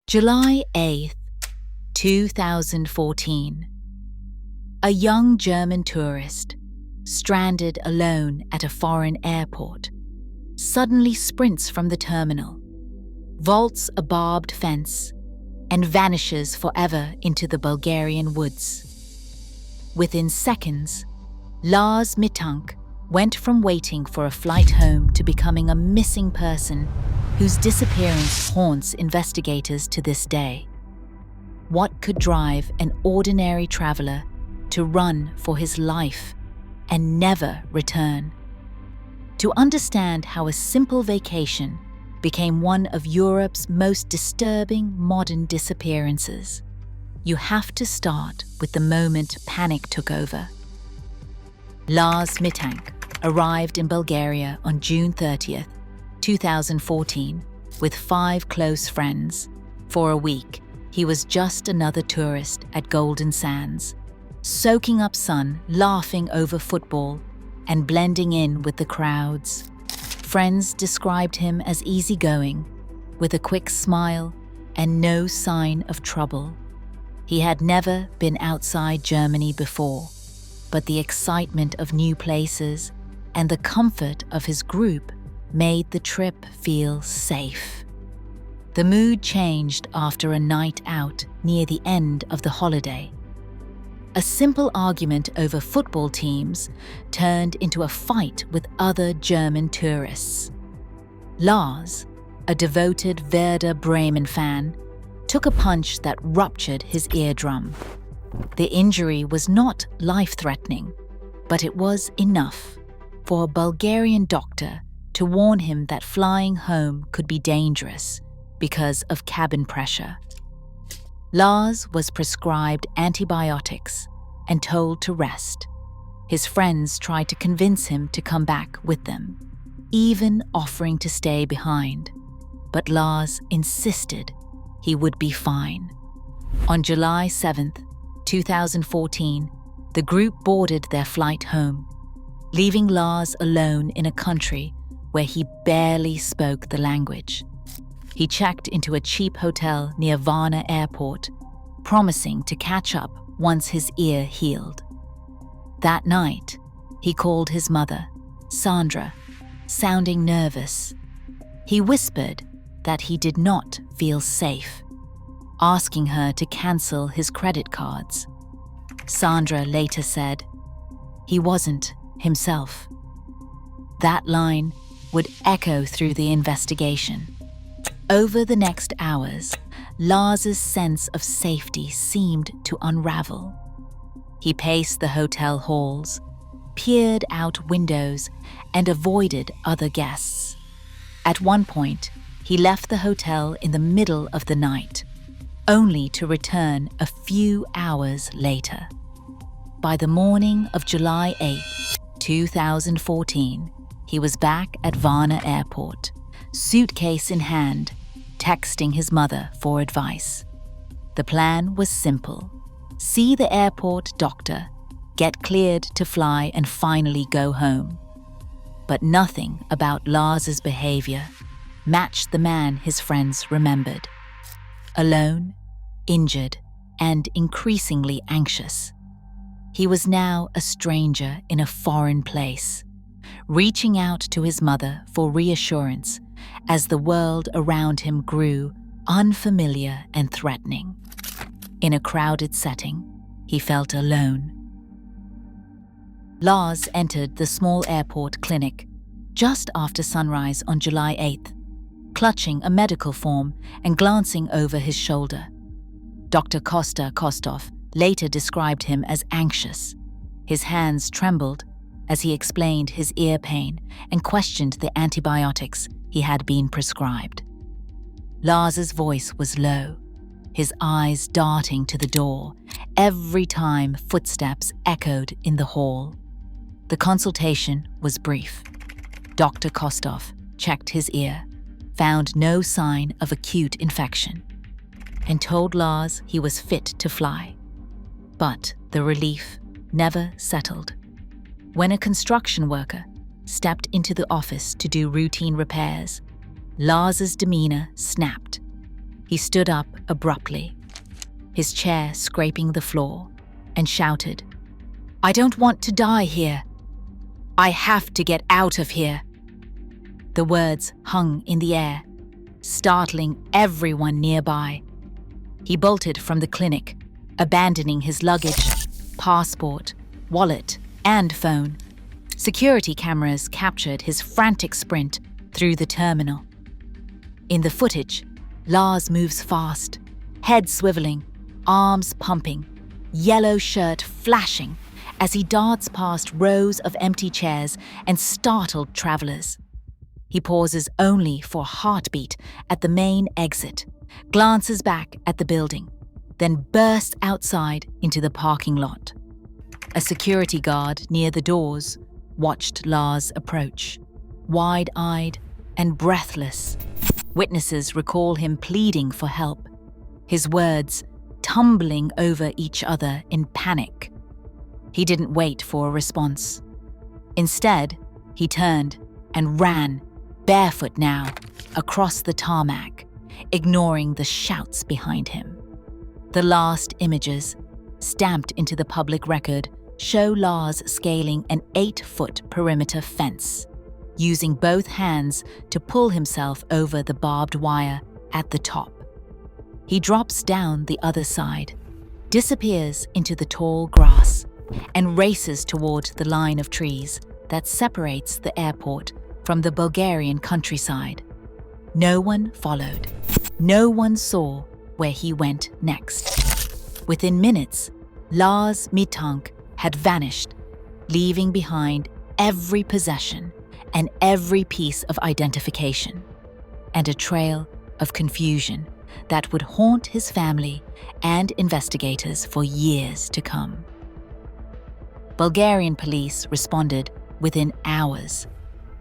July 8th, 2014. A young German tourist, stranded alone at a foreign airport, suddenly sprints from the terminal, vaults a barbed fence, and vanishes forever into the Bulgarian woods. Within seconds, Lars Mittank went from waiting for a flight home to becoming a missing person whose disappearance haunts investigators to this day. What could drive an ordinary traveler to run for his life and never return? To understand how a simple vacation became one of Europe's most disturbing modern disappearances, you have to start with the moment panic took over. Lars Mittank arrived in Bulgaria on June 30th, 2014, with 5 close friends. For a week, he was just another tourist at Golden Sands, soaking up sun, laughing over football, and blending in with the crowds. Friends described him as easygoing, with a quick smile and no sign of trouble. He had never been outside Germany before, but the excitement of new places and the comfort of his group made the trip feel safe. The mood changed after a night out near the end of the holiday. A simple argument over football teams turned into a fight with other German tourists. Lars, a devoted Werder Bremen fan, took a punch that ruptured his eardrum. The injury was not life-threatening, but it was enough for a Bulgarian doctor to warn him that flying home could be dangerous because of cabin pressure. Lars was prescribed antibiotics and told to rest. His friends tried to convince him to come back with them, even offering to stay behind. But Lars insisted he would be fine. On July 7th, 2014, the group boarded their flight home, leaving Lars alone in a country where he barely spoke the language. He checked into a cheap hotel near Varna Airport, promising to catch up once his ear healed. That night, he called his mother, Sandra, sounding nervous. He whispered that he did not feel safe, asking her to cancel his credit cards. Sandra later said he wasn't himself. That line would echo through the investigation. Over the next hours, Lars's sense of safety seemed to unravel. He paced the hotel halls, peered out windows, and avoided other guests. At one point, he left the hotel in the middle of the night, only to return a few hours later. By the morning of July 8th, 2014, he was back at Varna Airport, suitcase in hand, texting his mother for advice. The plan was simple: see the airport doctor, get cleared to fly, and finally go home. But nothing about Lars's behavior matched the man his friends remembered. Alone, injured, and increasingly anxious, he was now a stranger in a foreign place, reaching out to his mother for reassurance as the world around him grew unfamiliar and threatening. In a crowded setting, he felt alone. Lars entered the small airport clinic just after sunrise on July 8th, clutching a medical form and glancing over his shoulder. Dr. Kostov later described him as anxious. His hands trembled as he explained his ear pain and questioned the antibiotics he had been prescribed. Lars's voice was low, his eyes darting to the door every time footsteps echoed in the hall. The consultation was brief. Dr. Kostov checked his ear, found no sign of acute infection, and told Lars he was fit to fly. But the relief never settled. When a construction worker stepped into the office to do routine repairs, Lars's demeanor snapped. He stood up abruptly, his chair scraping the floor, and shouted, "I don't want to die here. I have to get out of here." The words hung in the air, startling everyone nearby. He bolted from the clinic, abandoning his luggage, passport, wallet, and phone. Security cameras captured his frantic sprint through the terminal. In the footage, Lars moves fast, head swiveling, arms pumping, yellow shirt flashing as he darts past rows of empty chairs and startled travelers. He pauses only for a heartbeat at the main exit, glances back at the building, then bursts outside into the parking lot. A security guard near the doors watched Lars approach, wide-eyed and breathless. Witnesses recall him pleading for help, his words tumbling over each other in panic. He didn't wait for a response. Instead, he turned and ran, barefoot now, across the tarmac, ignoring the shouts behind him. The last images, stamped into the public record, show Lars scaling an 8-foot perimeter fence, using both hands to pull himself over the barbed wire at the top. He drops down the other side, disappears into the tall grass, and races toward the line of trees that separates the airport from the Bulgarian countryside. No one followed. No one saw where he went next. Within minutes, Lars Mittank had vanished, leaving behind every possession and every piece of identification, and a trail of confusion that would haunt his family and investigators for years to come. Bulgarian police responded within hours,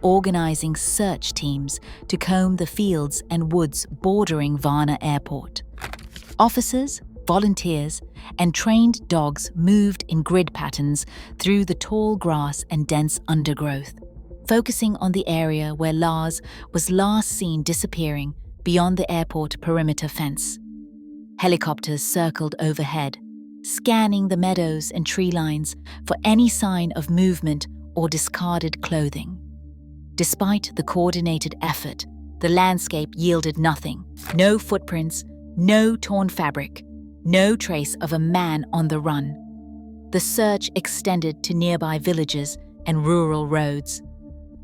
organizing search teams to comb the fields and woods bordering Varna Airport. Officers, volunteers, and trained dogs moved in grid patterns through the tall grass and dense undergrowth, focusing on the area where Lars was last seen disappearing beyond the airport perimeter fence. Helicopters circled overhead, scanning the meadows and tree lines for any sign of movement or discarded clothing. Despite the coordinated effort, the landscape yielded nothing. No footprints, no torn fabric, no trace of a man on the run. The search extended to nearby villages and rural roads.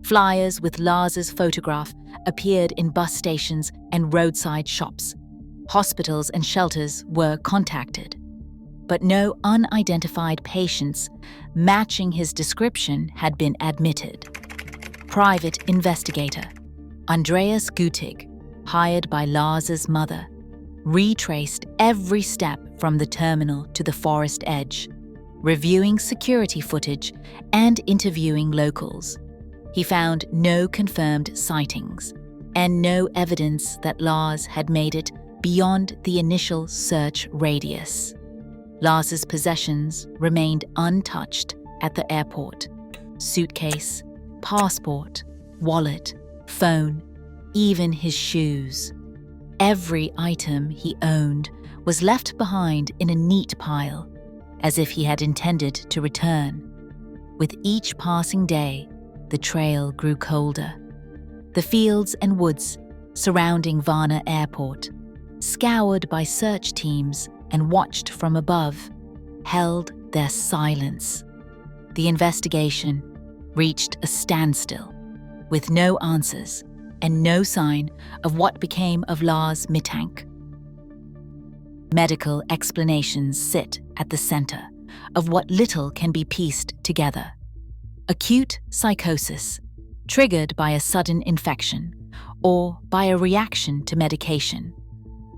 Flyers with Lars's photograph appeared in bus stations and roadside shops. Hospitals and shelters were contacted, but no unidentified patients matching his description had been admitted. Private investigator Andreas Gutig, hired by Lars's mother, retraced every step from the terminal to the forest edge, reviewing security footage and interviewing locals. He found no confirmed sightings and no evidence that Lars had made it beyond the initial search radius. Lars's possessions remained untouched at the airport: suitcase, passport, wallet, phone, even his shoes. Every item he owned was left behind in a neat pile, as if he had intended to return. With each passing day, the trail grew colder. The fields and woods surrounding Varna Airport, scoured by search teams and watched from above, held their silence. The investigation reached a standstill, with no answers and no sign of what became of Lars Mittank. Medical explanations sit at the center of what little can be pieced together. Acute psychosis, triggered by a sudden infection or by a reaction to medication,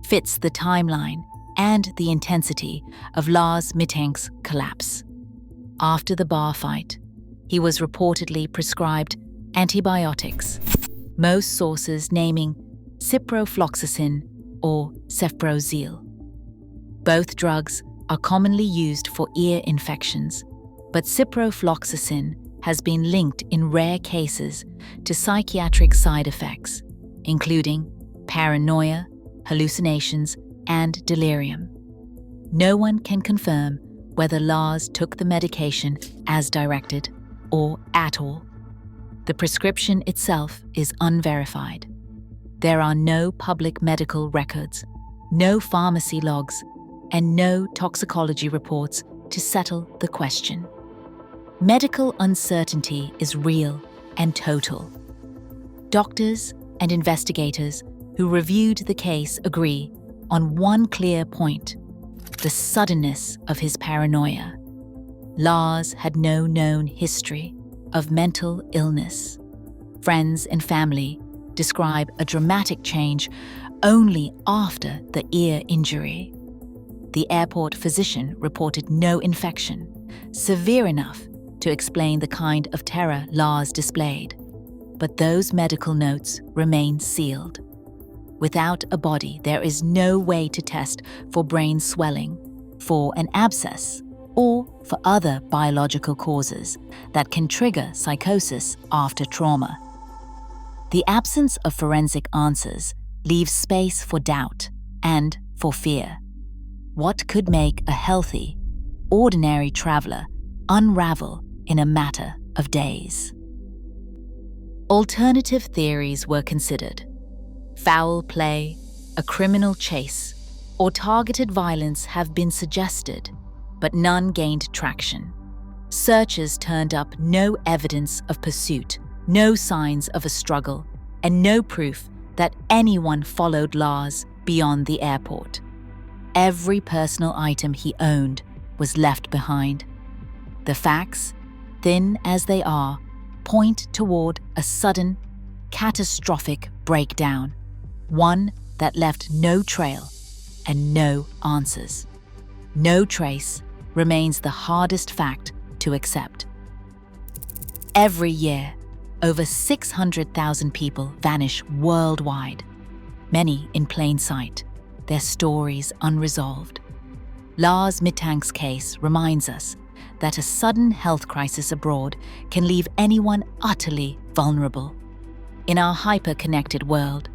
fits the timeline and the intensity of Lars Mittank's collapse. After the bar fight, he was reportedly prescribed antibiotics, most sources naming ciprofloxacin or cefprozil. Both drugs are commonly used for ear infections, but ciprofloxacin has been linked in rare cases to psychiatric side effects, including paranoia, hallucinations, and delirium. No one can confirm whether Lars took the medication as directed or at all. The prescription itself is unverified. There are no public medical records, no pharmacy logs, and no toxicology reports to settle the question. Medical uncertainty is real and total. Doctors and investigators who reviewed the case agree on one clear point: the suddenness of his paranoia. Lars had no known history of mental illness. Friends and family describe a dramatic change only after the ear injury. The airport physician reported no infection, severe enough to explain the kind of terror Lars displayed. But those medical notes remain sealed. Without a body, there is no way to test for brain swelling, for an abscess, or for other biological causes that can trigger psychosis after trauma. The absence of forensic answers leaves space for doubt and for fear. What could make a healthy, ordinary traveler unravel in a matter of days? Alternative theories were considered. Foul play, a criminal chase, or targeted violence have been suggested, but none gained traction. Searchers turned up no evidence of pursuit, no signs of a struggle, and no proof that anyone followed Lars beyond the airport. Every personal item he owned was left behind. The facts, thin as they are, point toward a sudden, catastrophic breakdown, one that left no trail and no answers. No trace remains the hardest fact to accept. Every year, over 600,000 people vanish worldwide, many in plain sight, their stories unresolved. Lars Mittank's case reminds us that a sudden health crisis abroad can leave anyone utterly vulnerable. In our hyper-connected world,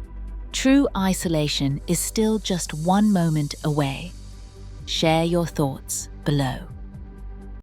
true isolation is still just one moment away. Share your thoughts below.